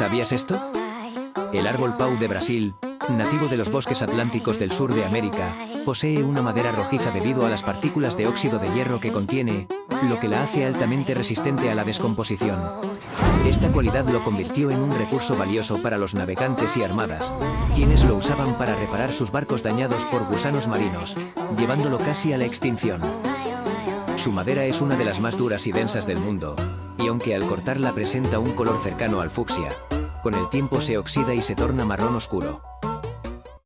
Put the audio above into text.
¿Sabías esto? El árbol pau de Brasil, nativo de los bosques atlánticos del sur de América, posee una madera rojiza debido a las partículas de óxido de hierro que contiene, lo que la hace altamente resistente a la descomposición. Esta cualidad lo convirtió en un recurso valioso para los navegantes y armadas, quienes lo usaban para reparar sus barcos dañados por gusanos marinos, llevándolo casi a la extinción. Su madera es una de las más duras y densas del mundo, y aunque al cortarla presenta un color cercano al fucsia, con el tiempo se oxida y se torna marrón oscuro.